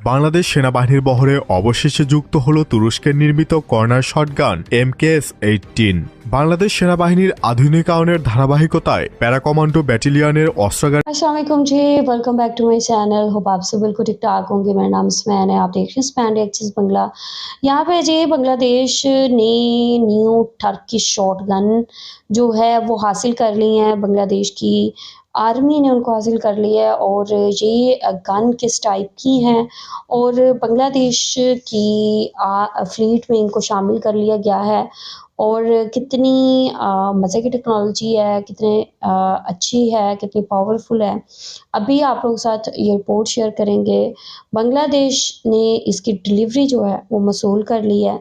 বাংলাদেশ সেনাবাহিনীর বহরে অবশেষে যুক্ত হল তুরস্কের নির্মিত কর্নার শটগান MKS-18। বাংলাদেশ সেনাবাহিনীর আধুনিকায়নের ধারাবাহিকতায় প্যারা কমান্ডো ব্যাটালিয়নের অস্ত্রাগার। अस्सलाम वालेकुम जी, welcome back to my channel. Hope आप सब बिल्कुल ठीक ठाक होंगे। मेरा नाम स्मैन है, आप देख रहे हैं स्मैन रिएक्शंस बंगला। यहाँ पे जी बांग्लादेश ने न्यू टर्किश शॉटगन जो है वो हासिल कर ली है। बांग्लादेश की आर्मी ने उनको हासिल कर लिया है और ये गन किस टाइप की हैं और बांग्लादेश की फ्लीट में इनको शामिल कर लिया गया है और कितनी मज़े की टेक्नोलॉजी है, कितने अच्छी है, कितनी पावरफुल है। अभी आप लोगों के साथ ये रिपोर्ट शेयर करेंगे। बांग्लादेश ने इसकी डिलीवरी जो है वो मौसूल कर ली है।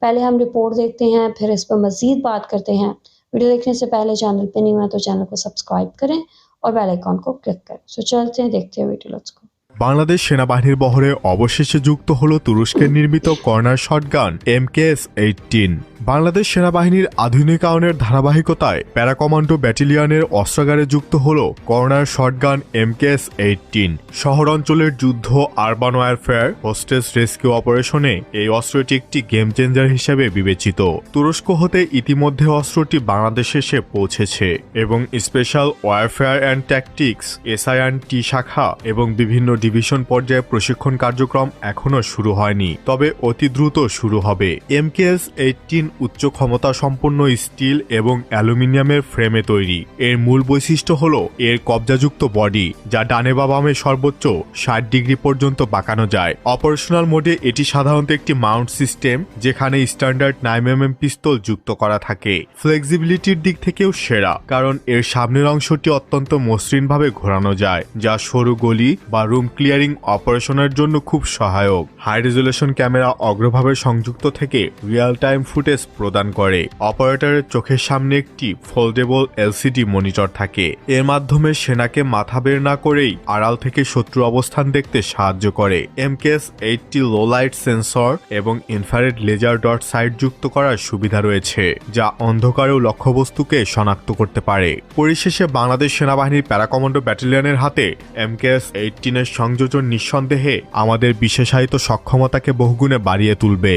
पहले हम रिपोर्ट देखते हैं, फिर इस पर मज़ीद बात करते हैं। वीडियो देखने से पहले चैनल पे नहीं हुआ तो चैनल को सब्सक्राइब करें और बेल आइकन को क्लिक करें। सो चलते हैं, देखते हैं वीडियो, लेट्स गो। বাংলাদেশ সেনাবাহিনীর বহরে অবশেষে যুক্ত হল তুরস্কের নির্মিত কর্নার শটগান MKS-18। বাংলাদেশ সেনাবাহিনীর আধুনিকায়নের ধারাবাহিকতায় প্যারা কমান্ডো ব্যাটালিয়নের অস্ত্রাগারে যুক্ত হল কর্নার শটগান MKS-18। শহর অঞ্চলের যুদ্ধ, আরবান ওয়ারফেয়ার, হোস্টেজ রেস্কিউ অপারেশনে এই অস্ত্রটি একটি গেম চেঞ্জার হিসেবে বিবেচিত। তুরস্ক হতে ইতিমধ্যে অস্ত্রটি বাংলাদেশে এসে পৌঁছেছে এবং special warfare and tactics SIT শাখা এবং বিভিন্ন ডিভিশন পর্যায়ে প্রশিক্ষণ কার্যক্রম এখনও শুরু হয়নি, তবে অতি দ্রুত শুরু হবে। MKS-18 উচ্চ ক্ষমতা সম্পন্ন স্টিল এবং অ্যালুমিনিয়ামের ফ্রেমে তৈরি। এর মূল বৈশিষ্ট্য হল এর কবজাযুক্ত বডি, যা ডানে বা বামে সর্বোচ্চ 60 ডিগ্রি পর্যন্ত বাঁকানো যায়। অপারেশনাল মোডে এটি সাধারণত একটি মাউন্ট সিস্টেম, যেখানে স্ট্যান্ডার্ড 9mm পিস্তল যুক্ত করা থাকে। ফ্লেক্সিবিলিটির দিক থেকেও সেরা, কারণ এর সামনের অংশটি অত্যন্ত মসৃণভাবে ঘোরানো যায়, যা সরু গলি বা রুম ক্লিয়ারিং অপারেশনের জন্য খুব সহায়ক। হাই রেজুলেশন ক্যামেরা অগ্রভাবে সংযুক্ত থেকে রিয়েল টাইম ফুটেজ প্রদান করে। অপারেটরের চোখের সামনে একটি ফোল্ডেবল LCD মনিটর থাকে। এর মাধ্যমে সেনাকে মাথা বের না করেই আড়াল থেকে শত্রু অবস্থান দেখতে সাহায্য করে। MKS-18 লো লাইট সেন্সর এবং ইনফ্রারেড লেজার ডট সাইট যুক্ত করার সুবিধা রয়েছে, যা অন্ধকারেও লক্ষ্যবস্তুকে শনাক্ত করতে পারে। পরিশেষে বাংলাদেশ সেনাবাহিনীর প্যারা কমান্ডো ব্যাটালিয়নের হাতে MKS-18 এর সংযোজন নিঃসন্দেহে আমাদের বিশেষায়িত সক্ষমতাকে বহুগুণে বাড়িয়ে তুলবে।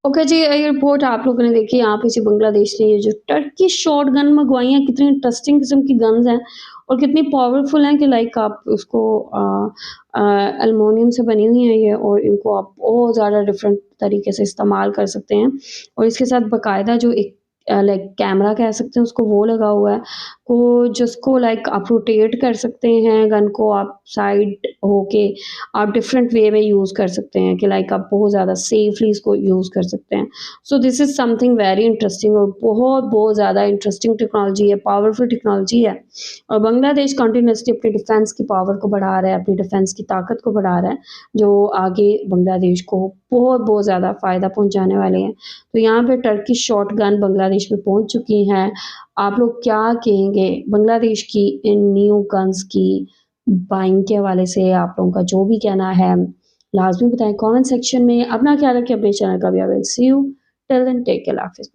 ओके जी, ये रिपोर्ट आप लोगों ने देखी। यहाँ पे से बांग्लादेश ने ये जो टर्किश शॉट गन मंगवाई हैं, कितनी इंटरेस्टिंग किस्म की गन्स हैं और कितनी पावरफुल हैं कि लाइक आप उसको एल्युमिनियम से बनी हुई हैं ये, और इनको आप बहुत ज़्यादा डिफरेंट तरीके से इस्तेमाल कर सकते हैं। और इसके साथ बाकायदा जो एक लाइक कैमरा कह सकते हैं उसको, वो लगा हुआ है को जिसको लाइक आप रोटेट कर सकते हैं गन को, आप साइड होके आप डिफरेंट वे में यूज़ कर सकते हैं कि लाइक आप बहुत ज़्यादा सेफली इसको यूज़ कर सकते हैं। So this is something very interesting और बहुत ज़्यादा इंटरेस्टिंग टेक्नोलॉजी है, पावरफुल टेक्नोलॉजी है। और बांग्लादेश कंटिन्यूसली अपनी डिफेंस की पावर को बढ़ा रहा है, अपनी डिफेंस की ताकत को बढ़ा रहा है, जो आगे बांग्लादेश को बहुत ज़्यादा फ़ायदा पहुँचाने वाले हैं। तो यहाँ पे टर्किश शॉट गन बांग्लादेश में पहुँच चुकी हैं। आप लोग क्या कहेंगे बांग्लादेश की इन न्यू गन्स की बाइंग के हवाले से? आप लोगों का जो भी कहना है लाजमी बताएं कमेंट सेक्शन में। अपना ख्याल रखें, अपने चैनल का भी। I will see you till then, take care, हाफिज़।